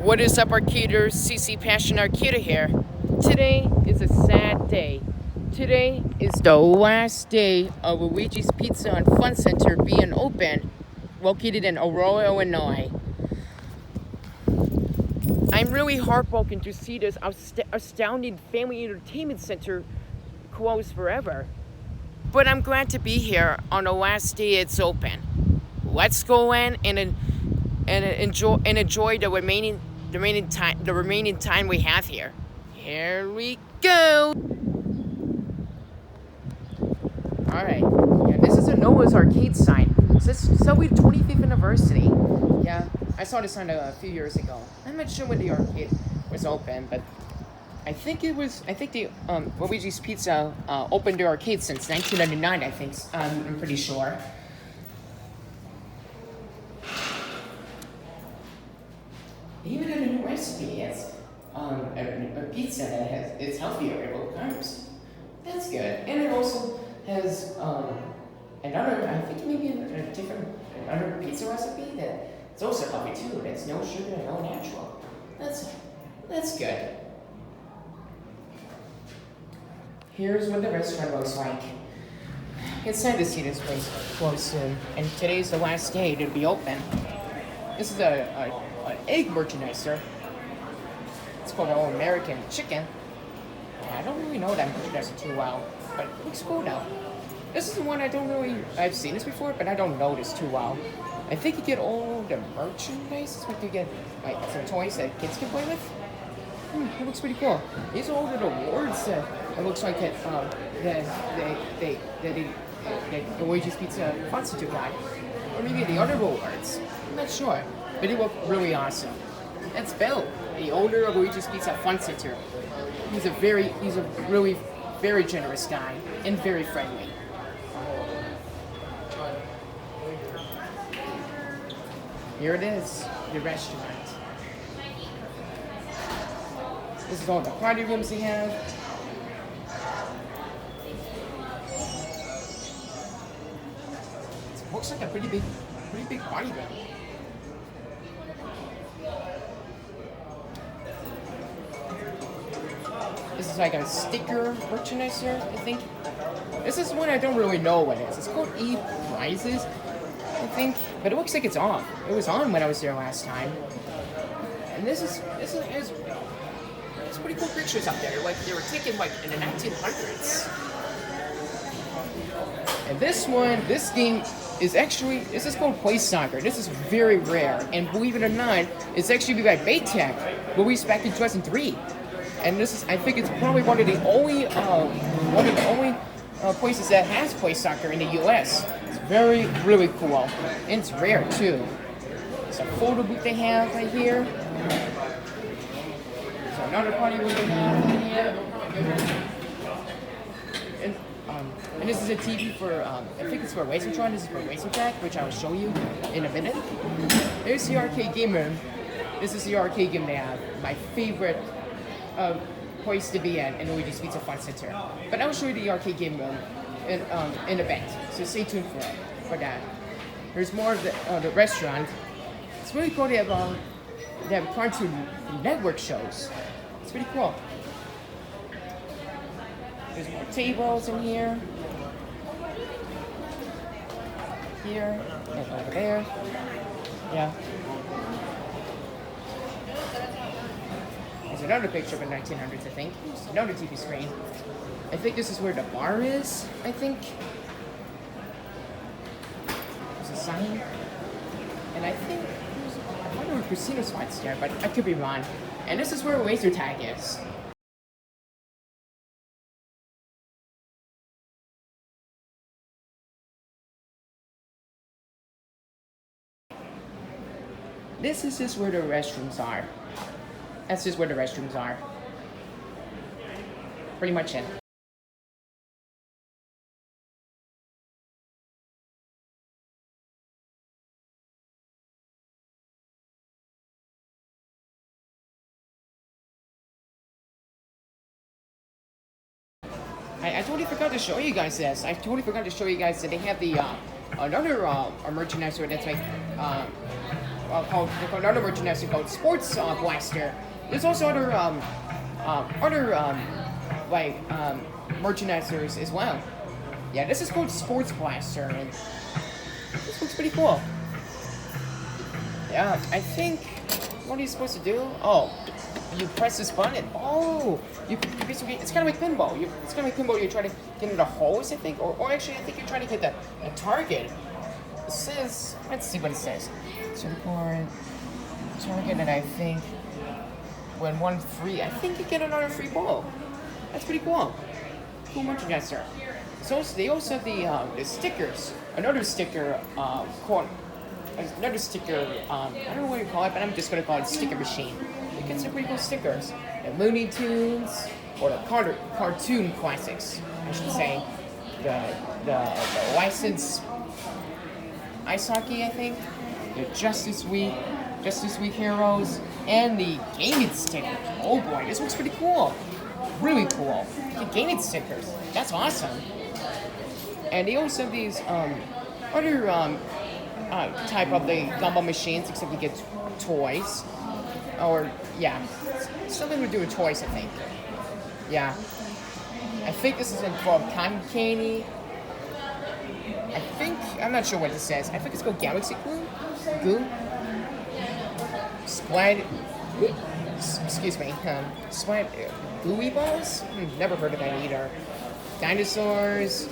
What is up, Arcad-er? CC Passion Arcad-er here. Today is a sad day. Today is the last day of Luigi's Pizza and Fun Center being open, located in Aurora, Illinois. I'm really heartbroken to see this astounding family entertainment center close forever. But I'm glad to be here on the last day it's open. Let's go in and enjoy the remaining time we have here. Here we go. All right. Yeah, this is a Noah's Arcade sign. It says celebrate 25th anniversary. Yeah, I saw this sign a few years ago. I'm not sure when the arcade was open, but I think the Luigi's Pizza opened their arcade since 1999. I think I'm pretty sure. They even had a new recipe. It's a pizza that it's healthier at both carbs. That's good. And it also has another, I think maybe another pizza recipe that's also healthy too. That's no sugar and no natural. That's good. Here's what the restaurant looks like. It's sad to see this place close soon, and today's the last day to be open. This is an egg merchandiser. It's called All American Chicken. I don't really know that merchandiser too well, but it looks cool now. This is the one I've seen this before, but I don't know this too well. I think you get all the merchandise. It's what you get, like some toys that kids can play with. It looks pretty cool. These are all the awards that it looks like that Luigi's Pizza Fun Center got. Or maybe the other awards. I'm not sure. But they look really awesome. That's Bill, the owner of Luigi's Pizza Fun Center. He's a really very generous guy and very friendly. Here it is, the restaurant. This is all the party rooms they have. It looks like a pretty big party room. This is like a sticker merchandiser, I think. This is one I don't really know what it is. It's called E-Prizes, I think. But it looks like it's on. It was on when I was there last time. And this is pretty cool pictures up there. Like they were taken like in the 1900s. And this game is called Play Soccer. This is very rare, and believe it or not, it's actually made by Betson, released back in 2003. And I think it's probably one of the only places that has Play Soccer in the U.S. It's really cool, and it's rare too. It's a photo booth they have right here. So another party room they have right here. And this is a TV for, I think it's for Racingtron. This is for Racing Track, which I will show you in a minute. Here's the arcade game room. This is the arcade game they have. My favorite place to be in Luigi's Pizza Fun Center. But I'll show you the arcade game room in a bit. So stay tuned for that. There's more of the restaurant. It's really cool. They have Cartoon Network shows. It's pretty cool. There's more tables in here. Here and over there. Yeah. There's another picture of the 1900s, I think. There's another TV screen. I think this is where the bar is, I think. There's a sign. And I think I wonder where casino spots there, but I could be wrong. And this is where laser tag is. This is just where the restrooms are. That's just where the restrooms are. Pretty much it. I totally forgot to show you guys this. I totally forgot to show you guys that they have the another merchandiser that's like called another merchandise called Sports Blaster. There's also other merchandisers as well. Yeah, this is called Sports Blaster, and this looks pretty cool. Yeah, I think, what are you supposed to do? Oh, you press this button. Oh, you basically, it's kind of like pinball. It's kind of like pinball. You try to get into holes, I think, or actually, I think you're trying to hit a target. It says, let's see what it says. Support target, and I think when one free, I think you get another free ball. That's pretty cool. Cool merchandise there. So they also have the stickers. Another sticker called. Another sticker, I don't know what you call it, but I'm just going to call it sticker machine. You get some pretty cool stickers. The Looney Tunes, or the cartoon classics, I should say. The licensed ice hockey, I think. The Justice Week heroes, and the gaming stickers. Oh boy, this looks pretty cool. Really cool. The gaming stickers. That's awesome. And they also have these other type of the gumball machines, except you get toys. Or, yeah, something to do with toys, I think. Yeah. I think this is involved cotton candy. I'm not sure what this says. I think it's called Galaxy Goo. Gooey balls? Never heard of that either. Dinosaurs.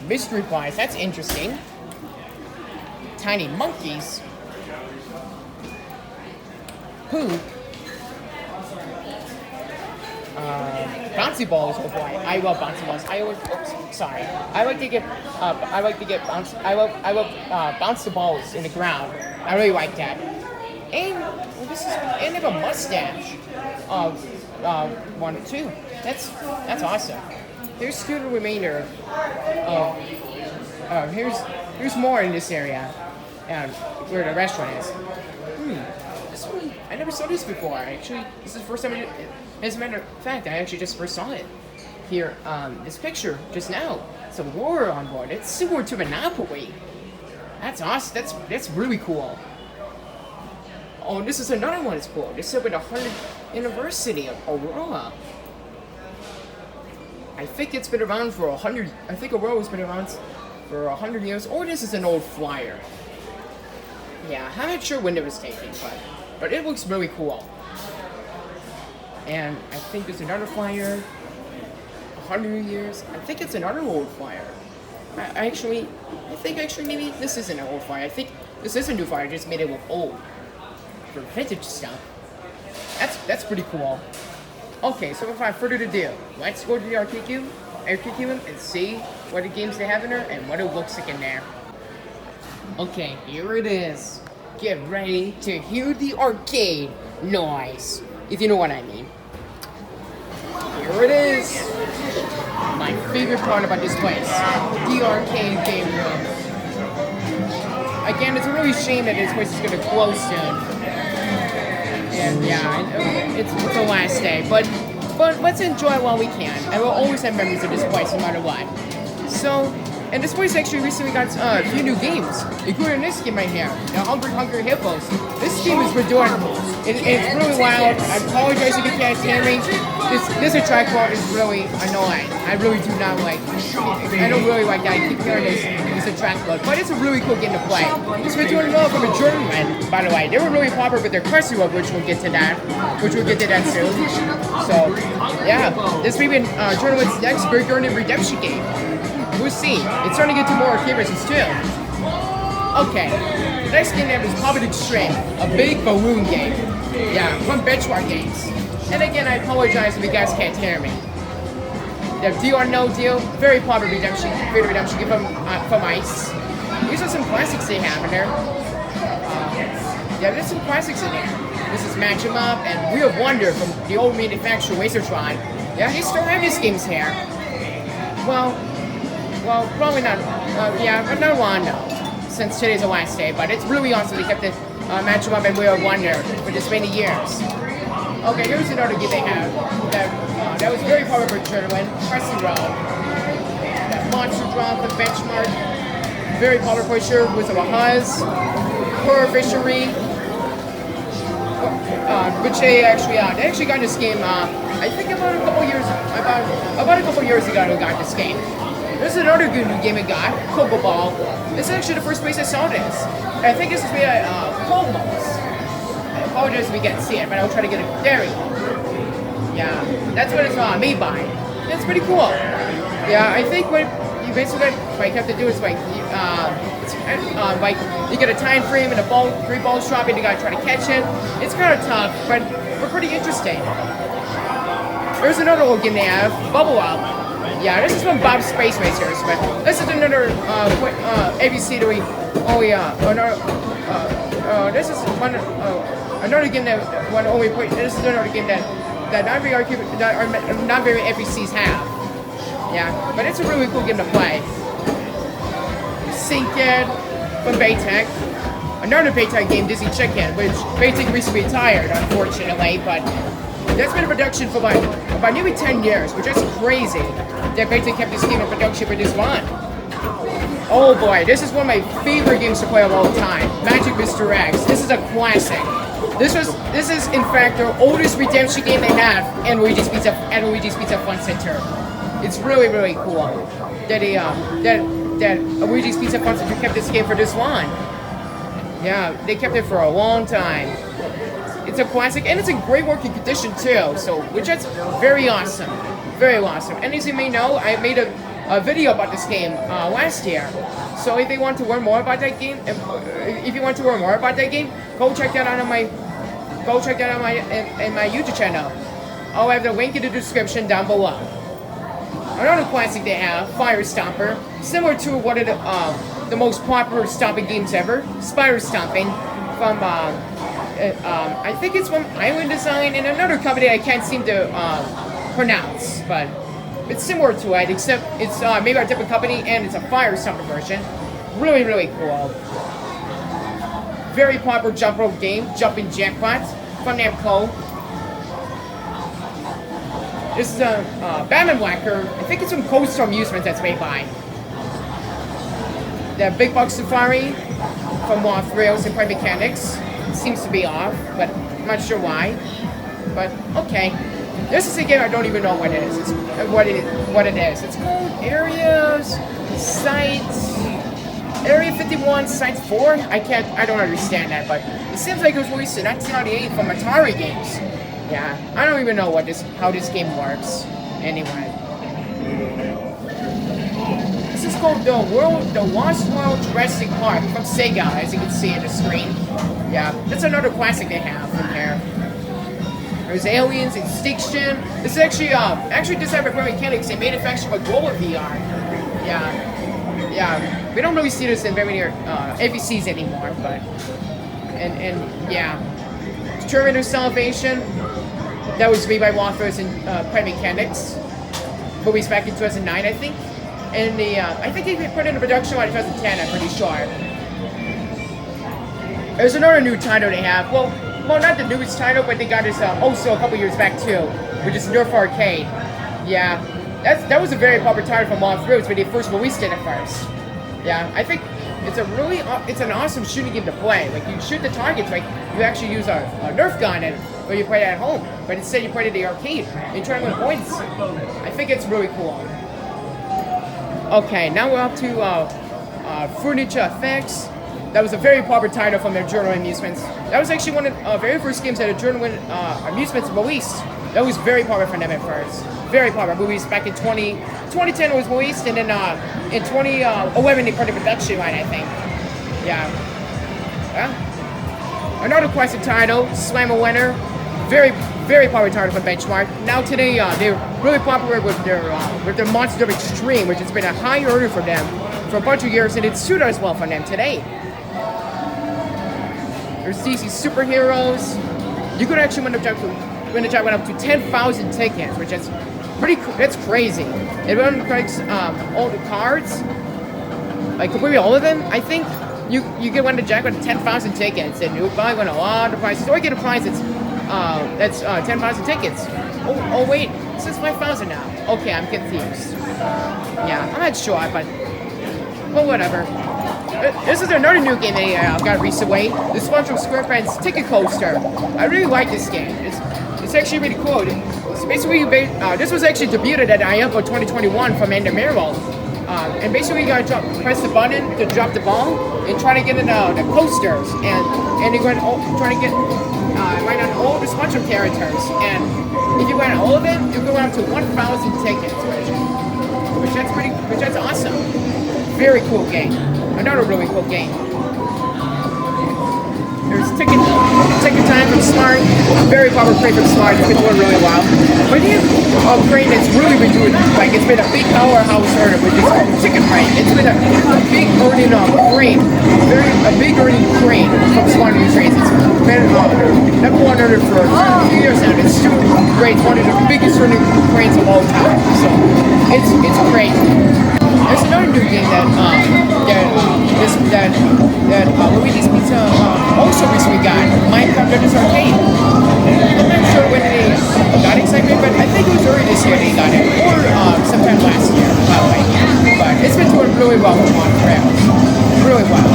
Mystery pies, that's interesting. Tiny monkeys. Poop. Bouncy balls. Oh boy, I love bouncy balls. I like to bounce the balls in the ground. I really like that. And they have a mustache. One too. That's awesome. Here's still the remainder. Here's more in this area. Where the restaurant is. This one, I never saw this before. Actually, this is the first time. As a matter of fact, I actually just first saw it here. This picture just now. It's Aurora on board. It's similar to Monopoly. That's awesome. That's really cool. Oh, and this is another one that's cool. This is with the 100th anniversary of Aurora. I think it's been around for 100. I think Aurora's been around for 100 years. Or this is an old flyer. Yeah, I'm not sure when it was taken, but it looks really cool. And I think there's another flyer. 100 years. I think it's another old flyer. I think maybe this isn't an old flyer. I think this is a new flyer. Just made it look old for vintage stuff. That's pretty cool. Okay, so without further ado, let's go to the arcade cube and see what the games they have in there and what it looks like in there. Okay, here it is. Get ready to hear the arcade noise, if you know what I mean. Here it is. My favorite part about this place, the arcade game room. Again, it's a really shame that this place is going to close soon. And yeah, it's the last day, but let's enjoy it while we can. And we'll always have memories of this place no matter what. So, and this place actually recently got a few new games, including this game right here, the Hungry Hippos. This game is adorable. It's really wild. I apologize if you can't hear me. This trackball is really annoying. I really do not like. I don't really like that. I keep hearing this trackball, but it's a really cool game to play. It's been doing well from a German, by the way. They were really popular with their Crescent Road, which we'll get to that soon. So, yeah, this may be Tournament's next big earning redemption game. We'll see. It's starting to get to more arcade races too. Okay, the next game name is Poppin' Extreme, a big balloon game. Yeah, from Benchmark Games. And again, I apologize if you guys can't hear me. The Deal or No Deal, very popular redemption game from Ice. These are some classics they have in there. Yeah, there's some classics in there. This is Match 'em Up and Wheel of Wonder from the old manufacturer Lasertron. Yeah, they still have these games here. Well, probably not. But not long though, since today's the last day. But it's really awesome. They kept the Match 'em Up and Wheel of Wonder for this many years. Okay, here's another game they have that was very popular for tournament. Crescent Road. That Monster Draw, the Benchmark. Very popular for sure. Wizard of Oz. Horror Fishery. which they actually got this game. I think about a couple years ago they got this game. There's another good new game I got, Coco Ball. This is actually the first place I saw this. I think this is made at Colmos. I apologize if we can't see it, but I'll try to get it. There we go. Yeah, that's what it's made by. That's pretty cool. Yeah, I think what you basically have to do is like you get a time frame and three balls dropping. You gotta try to catch it. It's kind of tough, but pretty interesting. There's another little game they have, Bubble Up. Yeah, this is from Bob's Space Racers, but this is another ABC that we. Oh yeah, this is one another game that one only play. This is another game that not very FECs have. Yeah, but it's a really cool game to play. Sink It from Baytech. Another Baytech game, Dizzy Chicken, which Baytech recently retired, unfortunately, but that's been in production for about nearly 10 years, which is crazy that Baytech kept this game in production for this long. Oh boy, this is one of my favorite games to play of all time, Magic Mr. X. This is a classic. This is in fact the oldest redemption game they have in Luigi's Pizza Fun Center. It's really, really cool that Luigi's Pizza Fun Center kept this game for this long. Yeah, they kept it for a long time. It's a classic, and it's in great working condition too. So, which is very awesome, very awesome. And as you may know, I made a video about this game last year. So if you want to learn more about that game, go check that out on my my YouTube channel. I'll have the link in the description down below. Another classic they have, Fire Stomper, similar to one of the most popular stomping games ever, Spider Stomping, from I think it's from Island Design and another company I can't seem to pronounce, but it's similar to it, except it's made by a different company and it's a Fire Stomper version. Really, really cool. Very popular jump rope game, Jumping Jackpots, from Namco. This is a Batman Whacker. I think it's from Coastal Amusements that's made by. The Big Buck Safari from Thrills and Prime Mechanics. Seems to be off, but I'm not sure why. But okay. This is a game I don't even know what it is. It's what it is. It's called Area 51 Site 4? I don't understand that, but it seems like it was released in 1998 from Atari Games. Yeah, I don't even know how this game works. Anyway. This is called The Lost World Jurassic Park from Sega, as you can see on the screen. Yeah, that's another classic they have from here. There's Aliens, Extinction. This is actually designed by Prime Mechanics and manufactured by Global VR. Yeah. We don't really see this in very near FECs anymore, but and yeah. Terminator Salvation. That was made by Waffers and Prime Mechanics. Released back in 2009, I think. And I think they put it into production in 2010, I'm pretty sure. There's another new title they have. Well, not the newest title, but they got this also a couple years back too, which is Nerf Arcade. Yeah, that was a very popular title from Thrills when they first released it at first. Yeah, I think it's an awesome shooting game to play. Like you shoot the targets, like you actually use a Nerf gun or you play it at home, but instead you play it at the arcade and you try to win points. I think it's really cool. Okay, now we're up to Furniture Effects. That was a very popular title from their Journal Amusements. That was actually one of the very first games that a Journal Amusements released. That was very popular for them at first. Very popular. Released back in 2010 it was released, and then in 2011 they put it in production line, I think. Yeah. Another classic title, Slam a Winner. Very, very popular title from Benchmark. Now today they're really popular with their Monster Extreme, which has been a high earner for them for a bunch of years, and it's does well for them today. There's DC Superheroes. You could actually win up to 10,000 tickets, which is that's crazy. It runs all the cards, like completely all of them. I think you can win the jackpot of 10,000 tickets, and you probably win a lot of prizes, or you get a prize that's 10,000 tickets. Oh wait, it says 5,000 now. Okay, I'm confused. Yeah, I'm not sure, but whatever. This is another new game they got recently. The Spongebob Squarepants Ticket Coaster. I really like this game. It's actually really cool. It's basically this was actually debuted at IAMPO 2021 from Endermiro. And basically you gotta press the button to drop the ball and try to get in the coasters. And you're going to try to get right on all the Spongebob characters. And if you win all of it, you go up to 1,000 tickets, which that's awesome. Very cool game. Another really cool game. There's ticket time from Smart. Very popular crane from Smart. It's been doing really well. But here, a crane that's really been doing, like, it's been a big powerhouse earner, which is chicken crane. It's been a big earning crane. A big earning crane from Smart News Trains. It's been number one earner for a few years now. It's still great. It's one of the biggest earning cranes of all time. So it's great. There's another new game that Luigi's Pizza also recently got, Minecraft Arcade. I'm not sure when they got excitement, but I think it was early this year they got it, or sometime last year, probably. But it's been doing really well for Montreal. Really well.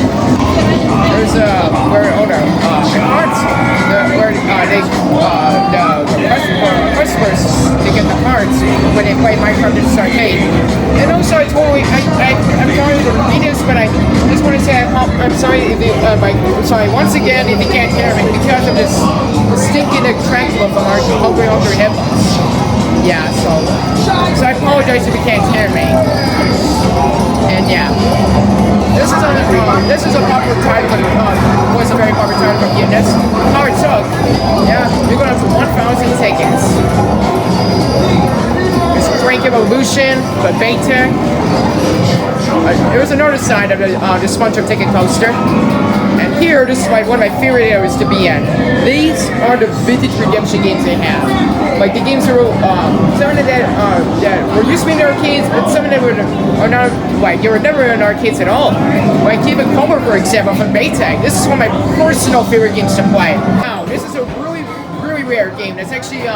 There's where owner cards, where they the customers to get the cards when they play Minecraft Arcade. And also I'm sorry to repeat this, but I just want to say I'm sorry if sorry once again if you can't hear me because of this stinking Dracula from our Hungry Headlines. Yeah, so I apologize if you can't hear me. And yeah, this is a popular title, was a very popular title from Unis. How it took, yeah, we're going up to 1,000 tickets. There's Rank Evolution, but Beta. There's another side of the Spongebob Ticket Coaster. And here, this is one of my favorite areas to be in. These are the vintage redemption games they have. Like the games are, some of that were used to be in arcades, but some of them are not, like, they were never in arcades at all. Like even Color, for example, from Baytag. This is one of my personal favorite games to play. Now, this is a really, really rare game that's actually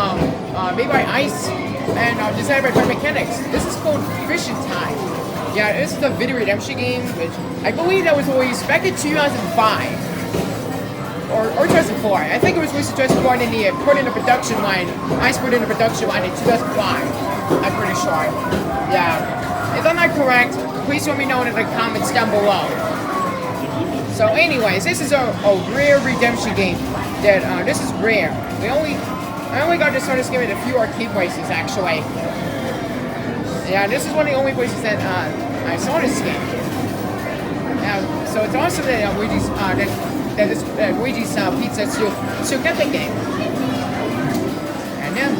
made by Ice and designed by Dark Mechanics. This is called Fishing Time. Yeah, this is a video redemption game, which I believe that was released back in 2005 or 2004. I think it was released in 2004 and put in the production line. Ice put in the production line in 2005. I'm pretty sure. Yeah. If I'm not correct, please let me know in the comments down below. So, anyways, this is a rare redemption game. This is rare. I only got to start this game at a few arcade places actually. Yeah, this is one of the only places that I saw this game. So it's awesome that Luigi's Pizza still got that game. And then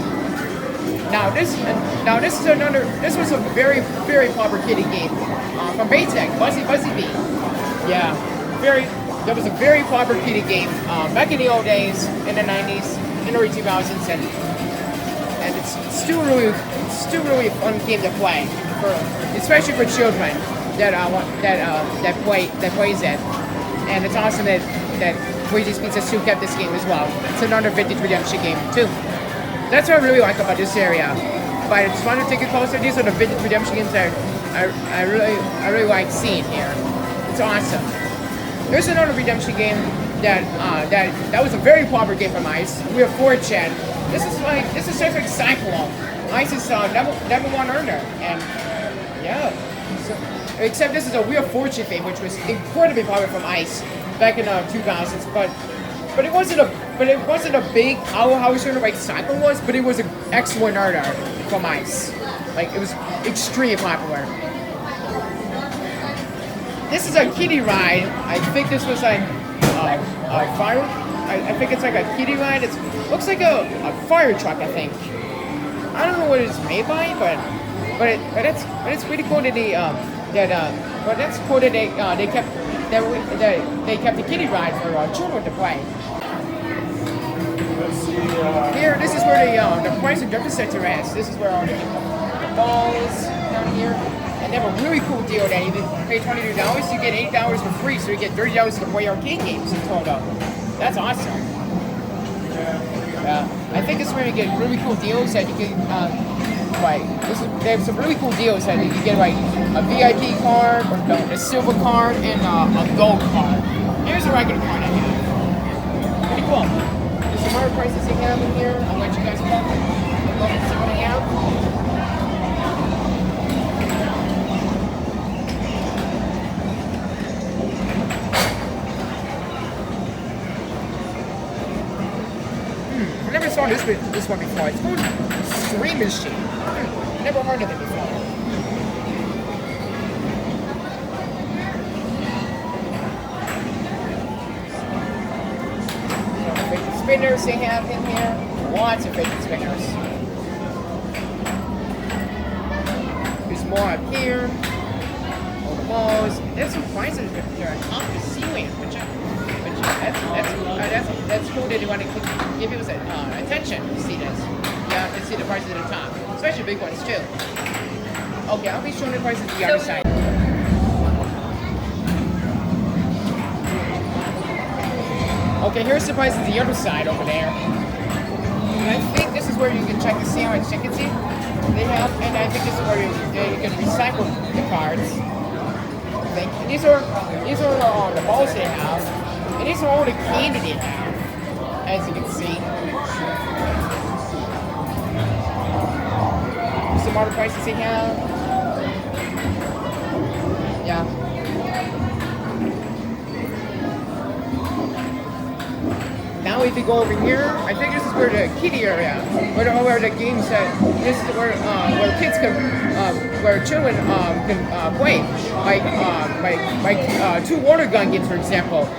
this was a very, very popular kiddie game from Baytech, Buzzy Bee. Yeah, that was a very popular kiddie game back in the old days, in the 90s, in the early 2000s, and it's still really a fun game to play, especially for children that plays it. And it's awesome that Luigi's Pizza still kept this game as well. It's another vintage redemption game too. That's what I really like about this area. But I just want to take a closer. These are the vintage redemption games that I really like seeing here. It's awesome. There's another redemption game that was a very popular game from Ice. We have Fortune. This is just like Cyclone. Ice is number one earner, and yeah. So, except this is a Wheel of Fortune thing, which was incredibly popular from Ice back in 2000s. But it wasn't a big powerhouse earner like Cyclone was, but it was an excellent earner from Ice. Like it was extremely popular. This is a kiddie ride. I think this was like a fire. I think it's like a kiddie ride. It looks like a fire truck, I think. I don't know what it's made by, but it's pretty cool that they kept the kiddie ride for children to play. Here, this is where the price and Jumper Center is. This is where all the balls down here. And they have a really cool deal that you pay $22, you get $8 for free, so you get $30 to play arcade games in total. That's awesome. I think it's where you get really cool deals that you can like they have some really cool deals that you can get like a VIP card, or no, a silver card, and a gold card. Here's a regular card I have. Pretty cool. There's some other prices they have in here. I'll let you guys look and see what I have. I never saw this one before. It's called Stream Machine. Never heard of it before. Fidget spinners they have in here. Lots of fidget spinners. There's more up here. All the balls. There's some prizes that are on top of the ceiling, that's cool that they want to give you attention to see this. Yeah, to see the prices at the top, especially big ones too. Okay, I'll be showing the prices to the other side. Okay, here's the prices to the other side over there. And I think this is where you can check to see how much tickets they have, and I think this is where you can recycle the cards. I think. And these are the balls they have. And these are all the candy they have, as you can see. Some other prices they have. Yeah. Now if you go over here, I think this is where the kiddie area, where the games that this is where kids can, where children can play, like two water gun games, for example.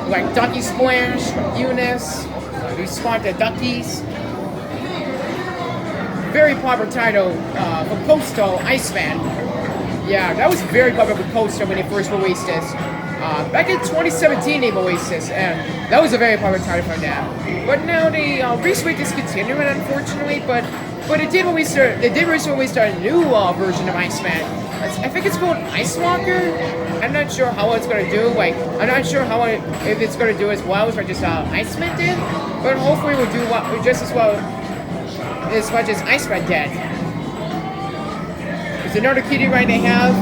Like Ducky Splash, Unis, we spawned the Duckies. Very popular title from Coastal Amusements. Yeah, that was very popular with Coastal when they first released this. Back in 2017 they released this, and that was a very popular title from them. But now they recently discontinued it, unfortunately. But they did recently release a new version of Iceman. I think it's called Ice Walker. I'm not sure how it's gonna do. Like, I'm not sure if it's gonna do as well as just Iceman did. But hopefully we'll do just as well as much as Iceman did. There's another kitty right they have.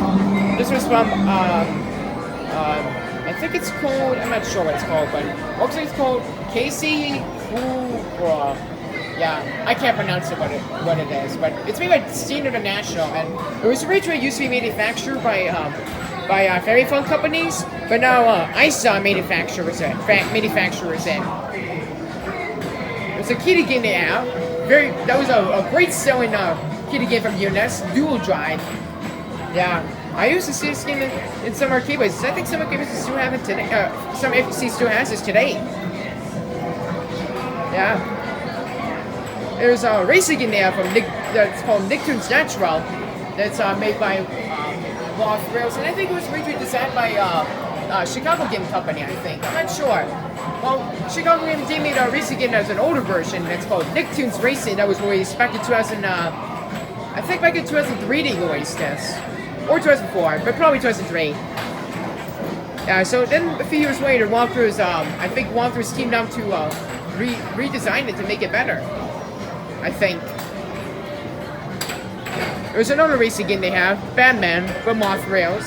This was from I think it's called. I'm not sure what it's called, but looks like it's called Casey Hoorah. Yeah, I can't pronounce what it is, but it's made by Steam International, and it was originally used to be manufactured by Fairy Fun companies, but now Ice manufacturers it. It's a kitty game they have. That was a great selling kitty game from Unis, Dual Drive. Yeah, I used to see this game in some arcade places. I think some arcade places still have it today. Some FTC still has this today. Yeah. There's a racing game there from that's called Nicktoons Natural. That's made by Lost Rails, and I think it was originally designed by Chicago Game Company. I think. I'm not sure. Well, Chicago Game made a racing game that's an older version. That's called Nicktoons Racing. That was released back in 2000. I think back in 2003 they released this, or 2004, but probably 2003. So then a few years later, Walker's I think Walker's teamed up to redesign it to make it better. I think. There's another racing game they have, Batman from Lost Rails.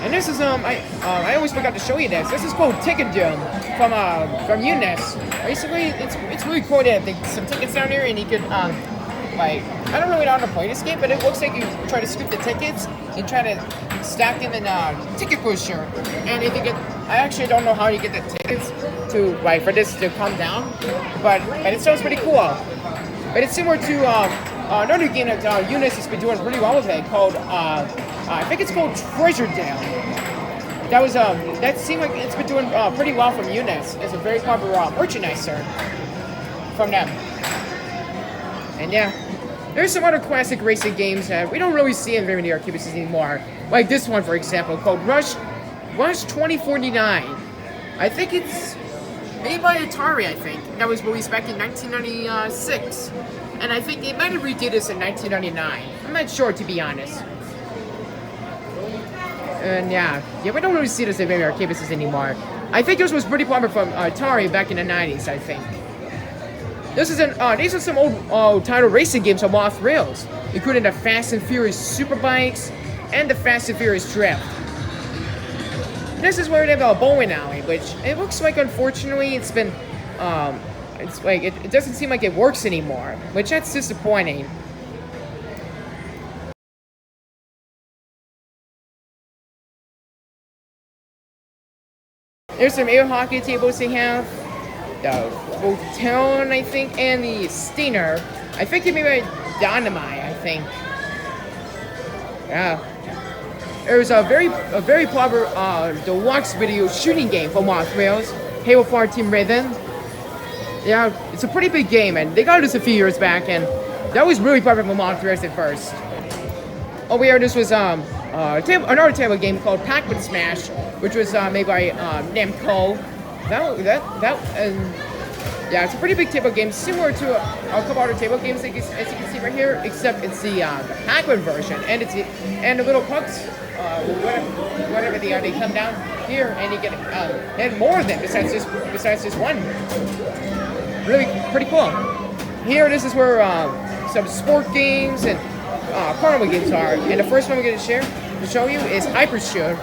And this is I always forgot to show you this. This is called Ticket Doom from Unis. Basically, it's really cool. They have some tickets down here, and you can like, I don't really know how to play this game, but it looks like you try to scoop the tickets and try to stack them in a ticket pusher. And if you get, I actually don't know how you get the tickets to, like, for this to come down, but it sounds pretty cool. But it's similar to another game that Unis has been doing pretty well with it called, I think it's called Treasure Down. That seemed like it's been doing pretty well from Unis. It's a very popular merchandiser from them. And yeah, there's some other classic racing games that we don't really see in very many arcade places anymore. Like this one, for example, called Rush 2049. I think it's made by Atari, I think. That was released back in 1996. And I think they might have redid this in 1999. I'm not sure, to be honest. And yeah, we don't really see this in very arcade places anymore. I think this was pretty popular from Atari back in the 90s, I think. These are some old title racing games on off rails, including the Fast and Furious Super Bikes and the Fast and Furious Drift. This is where they have a bowling alley, which it looks like, unfortunately, it's been, it's like it doesn't seem like it works anymore, which that's disappointing. There's some air hockey tables they have. The Hotel, I think, and the Steiner. I think they made Dynamite, I think. Yeah. There's a very popular deluxe video shooting game from Lost Rails, Halo 4 Team Rhythm. Yeah, it's a pretty big game, and they got this a few years back, and that was really popular from Lost Rails at first. Over here, this was another table game called Pac-Man Smash, which was made by Namco. Yeah, it's a pretty big table game, similar to a couple other table games, as you can see right here, except it's the Pac-Man version, and the little pucks, whatever they are, they come down here, and you get and more of them besides just one. Really pretty cool. Here, this is where some sport games and carnival games are, and the first one we're going to show you is Hyper Shoot.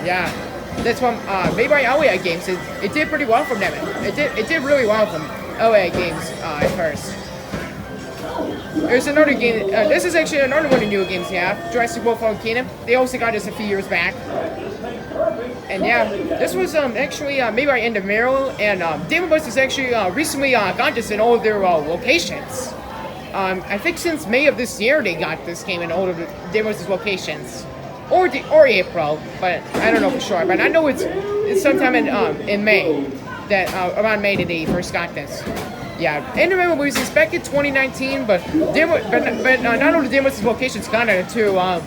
Yeah. That's from made by LA Games. It did pretty well from them. It did really well from LA Games at first. There's another game. This is actually another one of the new games they have. Jurassic World Fallen Kingdom. They also got this a few years back. And yeah, this was actually made by Endemero, and Demo Bus has actually recently got this in all of their locations. I think since May of this year they got this game in all of the Demo Bus's locations. Or April, but I don't know for sure. But I know it's sometime in May, that around May that they first got this. Yeah, and remember we was back in 2019, but not all the Demos locations got it until a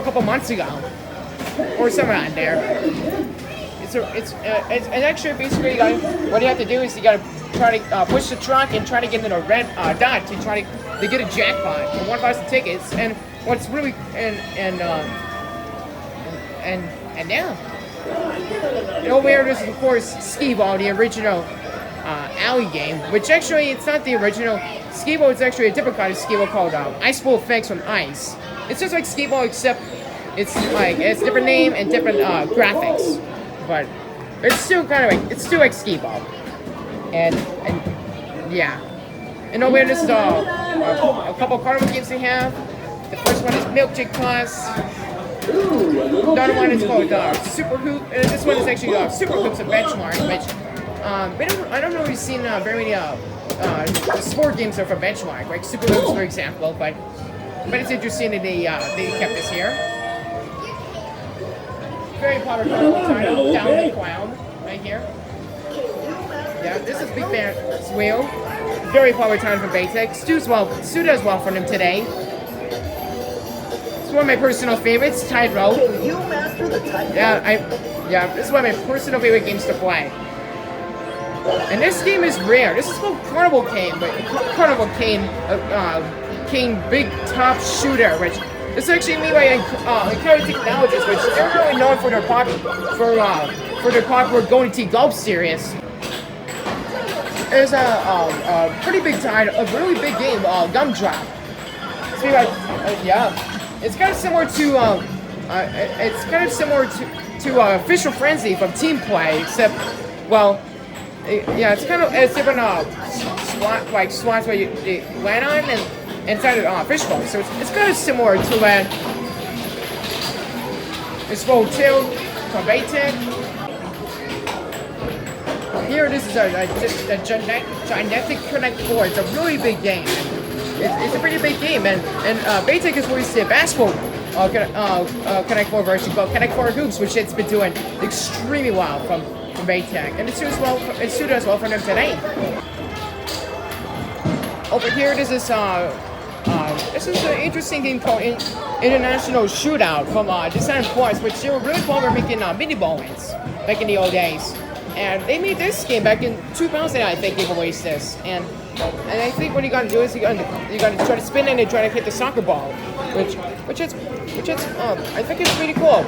couple months ago, or somewhere on there. It's actually basically what you have to do is you got to try to push the truck and try to get in a red dot to try to get a jackpot for 1,000 tickets. And what's really and yeah. And over here, this is of course Skee-Ball, the original alley game, which actually it's not the original Skee-Ball. It's actually a different kind of Skee-Ball called Ice Ball Effects on Ice. It's just like Skee-Ball, except it's a different name and different graphics, but it's still like Skee-Ball. And yeah. And over here, this is a couple of carnival games they have. The first one is Milkshake Toss. The other one is called Super Hoop. And this one is actually Super Hoops of Benchmark, which I don't know if you've seen very many sport games are for Benchmark, like Super Hoops, for example. But it's interesting that they kept this here. Very popular title, Down the Clown, right here. Yeah, this is Big Bear's Wheel. Very popular title from Baytech. Stu does well for them today. One of my personal favorites, Tightrope. You master the tightrope. Yeah, this is one of my personal favorite games to play. And this game is rare. This is called Carnival Game, but Carnival Game, Big Top Shooter, which is actually made by Arcad Technologies, which they're really known for their popular Golden Tee Golf series. There's a pretty big title, a really big game, Gumdrop. It's made by, yeah. It's kind of similar to Official Frenzy from Team Play, except, well, it's different slots where you land on and inside of Fishbowl. So it's kind of similar to that. It's Roll 2 from Baytech. Here, this is a Gigantic Connect 4. It's a really big game. It's a pretty big game, and Baytech has released a basketball Connect 4 version called Connect 4 Hoops, which it's been doing extremely well from Baytech, and it suits well for them today. Over here, this is an interesting game called International Shootout from Design Force, which they were really popular making mini bowlings back in the old days. And they made this game back in 2000, I think they released this. And I think what you gotta do is you gotta try to spin it and try to hit the soccer ball, which is I think it's pretty cool.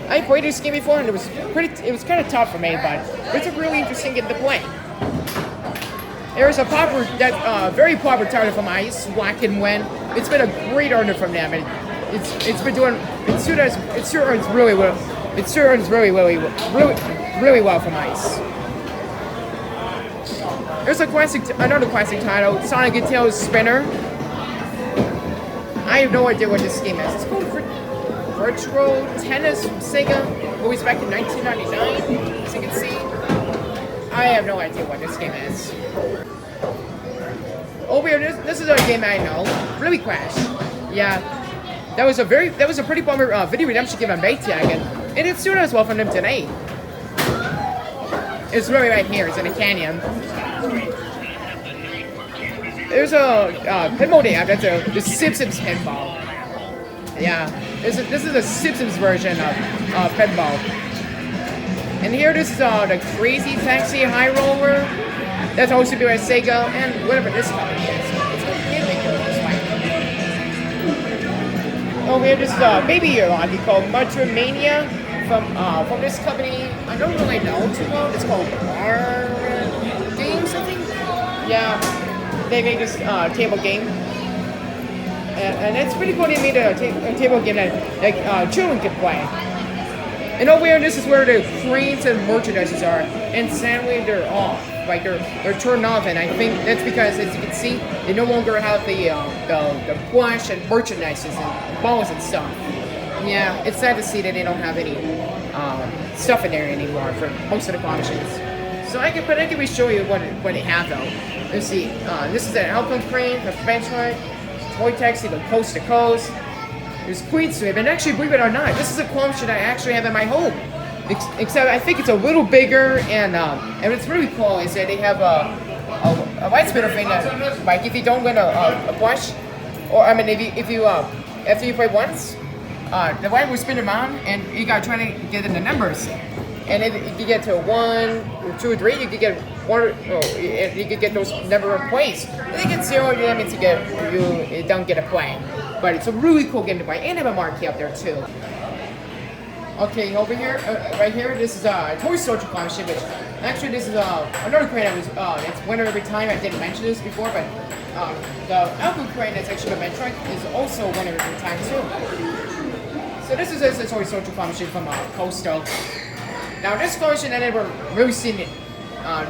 I played this game before, and it was kind of tough for me, but it's a really interesting game to play. There's a very popular title from Ice, Black and When. It's been a great earner from them, and it's been doing it sure earns really well. It sure earns really well from Ice. There's another classic title, Sonic and Tails Spinner. I have no idea what this game is. It's called Virtual Tennis from Sega. Released back in 1999, as you can see. I have no idea what this game is. Oh, weird! This is a game I know. Really Crash. Yeah, that was a pretty popular video redemption game on Baytag, and it's doing as well from them today. It's really right here. It's in a canyon. There's a pinball they have. That's the Simpsons pinball. Yeah, this is a Simpsons version of pinball. And here, this is the Crazy Taxi High Roller. That's also by Sega and whatever this company is. It's a game maker, looks like. Oh, here, this is a baby hockey called Mutramania from this company. I don't really know too well. It's called Arcad-er Games, I think. Yeah, they made this table game. And it's pretty cool. They made a table game that children can play. And over here, this is where the cranes and merchandises are. And sadly, they're off. Like they're turned off, and I think that's because, as you can see, they no longer have the plush and merchandises and balls and stuff. Yeah, it's sad to see that they don't have any stuff in there anymore for most of the functions. So I can show you what they have though. Let's see. This is an Alpine crane, a benchmark, toy taxi, the coast to coast. There's Queen Sweep, and actually, believe it or not, this is a function I actually have in my home. Except I think it's a little bigger, and what's really cool is that they have a white spinner thing that, like, if you don't win a push, or I mean, if you after you play once, the white will spin around, and you gotta try to get in the numbers. And if you get to 1, 2, 3, you could get you could get those number of plays. If you get 0, that means you don't get a play. But it's a really cool game to play, and have a marquee up there too. Okay, over here, right here, this is a Toy Soldier Clown ship, which actually this is another crane that was it's winner every time. I didn't mention this before, but the Alpha crane that's actually a Metroid is also winner every time too. So this is a Toy Soldier Clown ship from Coastal. Now this collection I never really seen it,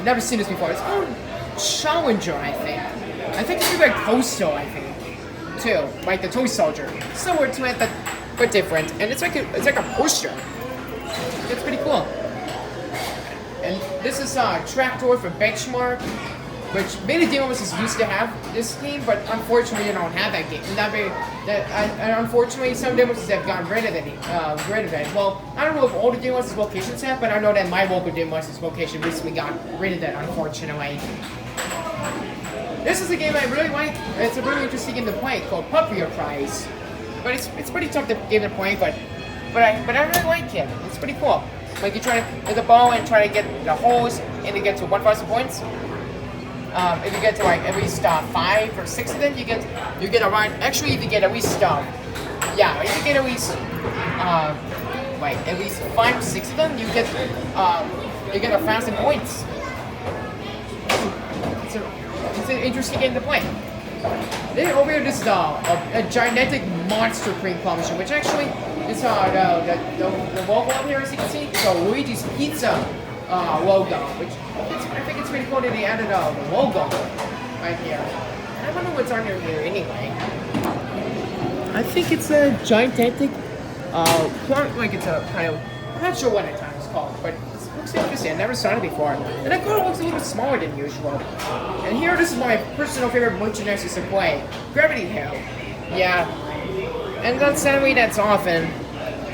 never seen this before. It's called Challenger, I think. I think it's like Coastal, I think, too, like the Toy Soldier. Similar to it, but different, and it's like a poster. It's pretty cool. And this is a trapdoor for Benchmark, which many demos used to have this game, but unfortunately, they don't have that game. And unfortunately, some demos have gotten rid of it. Well, I don't know if all the demos' locations have, but I know that my local demos' location recently got rid of that, unfortunately. This is a game I really like. It's a really interesting game to play called Puppy Prize. But it's pretty tough to game to play, but I really like it. It's pretty cool. Like you try to hit the ball and try to get the holes and to get to 1,000 points. If you get to like at least 5 or 6 of them, you get around. Actually, if you get at least if you get at least like at least 5 or 6 of them, you get 1,000 points. It's an interesting game to play. Then over here, this is a gigantic monster crane claw machine, which actually is the logo up here, as you can see, it's a Luigi's Pizza logo, which I think it's pretty cool that they added the logo right here. I don't know what's on here anyway. I think it's a gigantic, like it's a kind of, I'm not sure what it's called, but it looks interesting. I never saw it before. And that car looks a little smaller than usual. And here, this is my personal favorite merchandise to play, Gravity Hill. Yeah. And that's sadly that's often.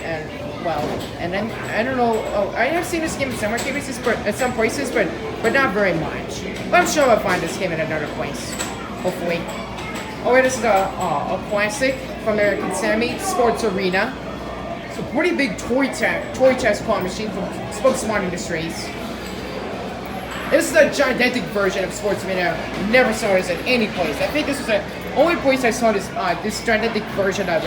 And well, and then I don't know. I have seen this game in some places, at some places, but not very much. But I'm sure I'll find this game in another place, hopefully. Oh, wait, this is a classic from American Sammy, Sports Arena. It's a pretty big toy chest claw machine from Spongebob Industries. This is a gigantic version of Sports Arena. Never saw this at any place. I think this was the only place I saw this gigantic version of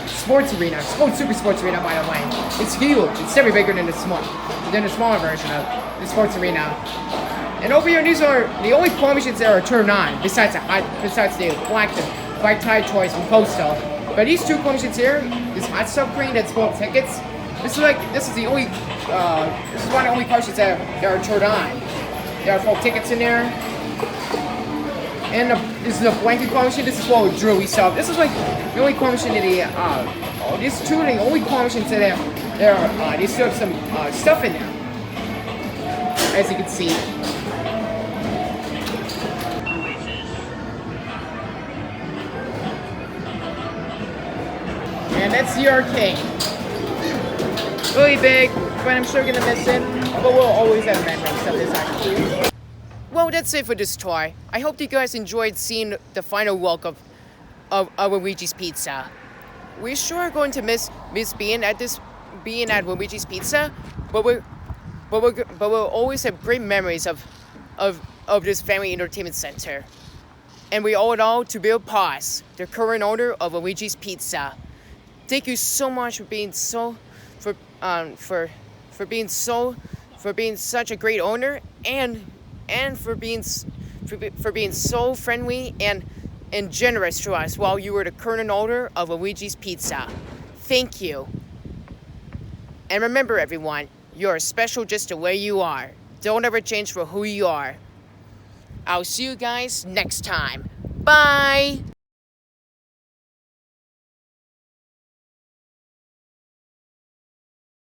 sports arena. It's called Super Sports Arena, by the way. It's huge. It's very bigger than the smaller version of the sports arena. And over here, these are the only claw machines that are turned on, besides the black and white tie toys from Coastal. But these two claw machines here, this hot stuff crane that's full of tickets. This is one of the only claw machines that are turned on. There are full of tickets in there. And this is a blanket claw machine. This is what Drew stuff. This is like the only claw machine that these two are the only claw machines that they still have some stuff in there, as you can see. And that's the arcade. Really big, but I'm sure gonna miss it. But we'll always have memories of this actually. Well, that's it for this tour. I hope you guys enjoyed seeing the final look of Luigi's Pizza. We sure are going to miss being at Luigi's Pizza, but we'll always have great memories of this family entertainment center. And we owe it all to Bill Paz, the current owner of Luigi's Pizza. Thank you so much for being such a great owner and for being so friendly and generous to us while you were the current owner of Luigi's Pizza. Thank you. And remember, everyone, you're special just the way you are. Don't ever change for who you are. I'll see you guys next time. Bye!